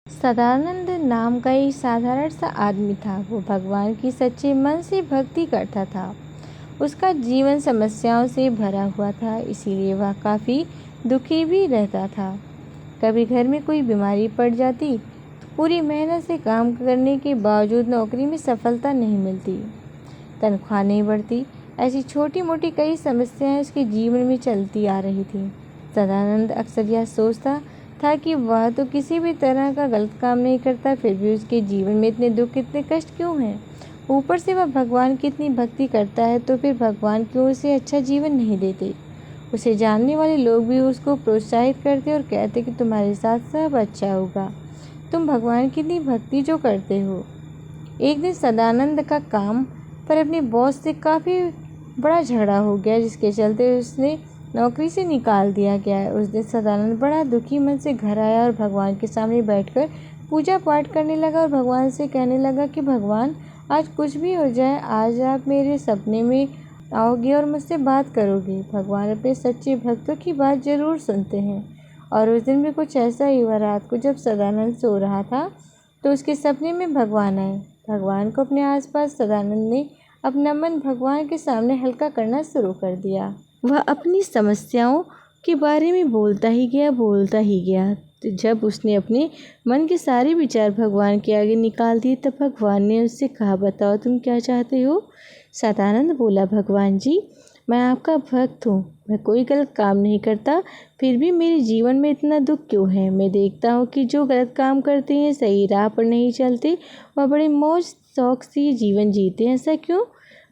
सदानंद नाम का एक साधारण सा आदमी था। वो भगवान की सच्चे मन से भक्ति करता था। उसका जीवन समस्याओं से भरा हुआ था, इसीलिए वह काफ़ी दुखी भी रहता था। कभी घर में कोई बीमारी पड़ जाती तो पूरी मेहनत से काम करने के बावजूद नौकरी में सफलता नहीं मिलती, तनख्वाह नहीं बढ़ती। ऐसी छोटी मोटी कई समस्याएं उसके जीवन में चलती आ रही थी। सदानंद अक्सर यह सोचता था कि वह तो किसी भी तरह का गलत काम नहीं करता, फिर भी उसके जीवन में इतने दुख, इतने कष्ट क्यों हैं? ऊपर से वह भगवान की इतनी भक्ति करता है, तो फिर भगवान क्यों उसे अच्छा जीवन नहीं देते? उसे जानने वाले लोग भी उसको प्रोत्साहित करते और कहते कि तुम्हारे साथ सब अच्छा होगा, तुम भगवान की इतनी भक्ति जो करते हो। एक दिन सदानंद का काम पर अपने बॉस से काफ़ी बड़ा झगड़ा हो गया, जिसके चलते उसने नौकरी से निकाल दिया गया। उस दिन सदानंद बड़ा दुखी मन से घर आया और भगवान के सामने बैठकर पूजा पाठ करने लगा और भगवान से कहने लगा कि भगवान, आज कुछ भी हो जाए, आज आप मेरे सपने में आओगे और मुझसे बात करोगे। भगवान अपने सच्चे भक्तों की बात ज़रूर सुनते हैं। और उस दिन भी कुछ ऐसा ही हुआ। रात को जब सदानंद सो रहा था तो उसके सपने में भगवान आए। भगवान को अपने आसपास सदानंद ने अपना मन भगवान के सामने हल्का करना शुरू कर दिया। वह अपनी समस्याओं के बारे में बोलता ही गया। तो जब उसने अपने मन के सारे विचार भगवान के आगे निकाल दिए, तब भगवान ने उससे कहा, बताओ तुम क्या चाहते हो? सदानंद बोला, भगवान जी, मैं आपका भक्त हूँ, मैं कोई गलत काम नहीं करता, फिर भी मेरे जीवन में इतना दुख क्यों है? मैं देखता हूँ कि जो गलत काम करते हैं, सही राह पर नहीं चलते, वह बड़े मौज शौक से जीवन जीते हैं, ऐसा क्यों?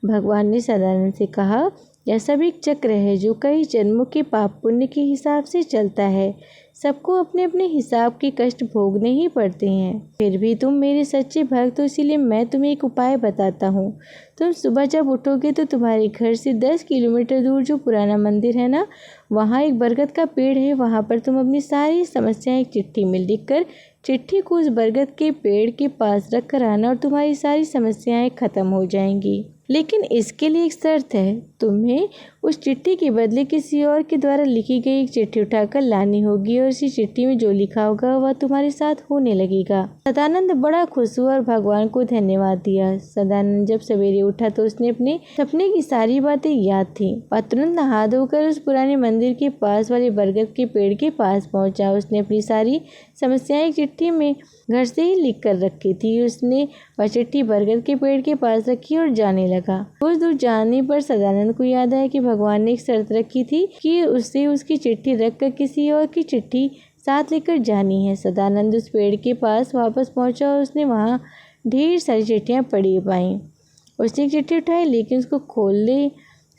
भगवान ने सदानंद से कहा, यह सब एक चक्र है जो कई जन्मों के पाप पुण्य के हिसाब से चलता है। सबको अपने अपने हिसाब के कष्ट भोगने ही पड़ते हैं। फिर भी तुम मेरे सच्चे भक्त हो, इसीलिए मैं तुम्हें एक उपाय बताता हूँ। तुम सुबह जब उठोगे तो तुम्हारे घर से 10 किलोमीटर दूर जो पुराना मंदिर है ना, वहाँ एक बरगद का पेड़ है। वहाँ पर तुम अपनी सारी समस्याएं एक चिट्ठी में लिखकर चिट्ठी को उस बरगद के पेड़ के पास रख कर आना और तुम्हारी सारी समस्याएं खत्म हो जाएंगी। लेकिन इसके लिए एक शर्त है, तुम्हें उस चिट्ठी के बदले किसी और के द्वारा लिखी गई एक चिट्ठी उठाकर लानी होगी और इसी चिट्ठी में जो लिखा होगा वह तुम्हारे साथ होने लगेगा। सदानंद बड़ा खुश हुआ और भगवान को धन्यवाद दिया। सदानंद जब सवेरे उठा तो उसने अपने सपने की सारी बातें याद थी और तुरंत नहा धोकर उस पुराने मंदिर के पास वाले बरगद के पेड़ के पास पहुंचा। उसने अपनी सारी समस्याएं एक चिट्ठी में घर से ही लिख कर रखी थी। उसने वह चिट्ठी बरगद के पेड़ के पास रखी और जाने लगा। कुछ दूर जाने पर सदानंद को याद आया कि भगवान ने एक शर्त रखी थी कि उसे उसकी चिट्ठी रखकर किसी और की चिट्ठी साथ लेकर जानी है। सदानंद उस पेड़ के पास वापस पहुंचा और उसने वहां ढेर सारी चिट्ठियां पड़ी पाई। उसने एक चिट्ठी उठाई, लेकिन उसको खोलने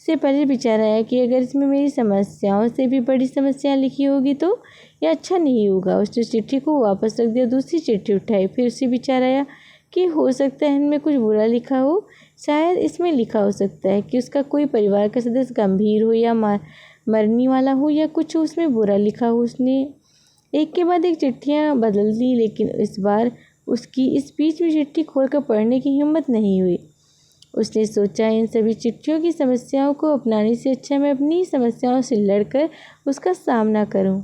से पहले विचार आया कि अगर इसमें मेरी समस्याओं से भी बड़ी समस्या लिखी होगी तो यह अच्छा नहीं होगा। उसने चिट्ठी को वापस रख दिया, दूसरी चिट्ठी उठाई। फिर उसे विचार आया कि हो सकता है इनमें कुछ बुरा लिखा हो। शायद इसमें लिखा हो सकता है कि उसका कोई परिवार का सदस्य गंभीर हो या मरने वाला हो या कुछ उसमें बुरा लिखा हो। उसने एक के बाद एक चिट्ठियाँ बदल दी, लेकिन इस बार उसकी इस बीच में चिट्ठी खोलकर पढ़ने की हिम्मत नहीं हुई। उसने सोचा, इन सभी चिट्ठियों की समस्याओं को अपनाने से अच्छा मैं अपनी समस्याओं से लड़कर उसका सामना करूं।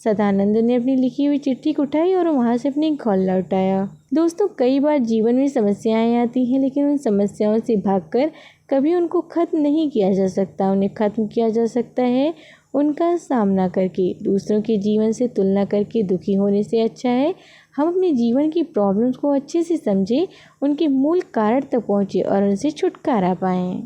सदानंद ने अपनी लिखी हुई चिट्ठी को उठाई और वहां से अपनी खोल लौटाया। दोस्तों, कई बार जीवन में समस्याएं आती हैं, लेकिन उन समस्याओं से भागकर कभी उनको खत्म नहीं किया जा सकता। उन्हें खत्म किया जा सकता है उनका सामना करके। दूसरों के जीवन से तुलना करके दुखी होने से अच्छा है हम अपने जीवन की प्रॉब्लम्स को अच्छे से समझें, उनके मूल कारण तक पहुँचे और उनसे छुटकारा पाएं।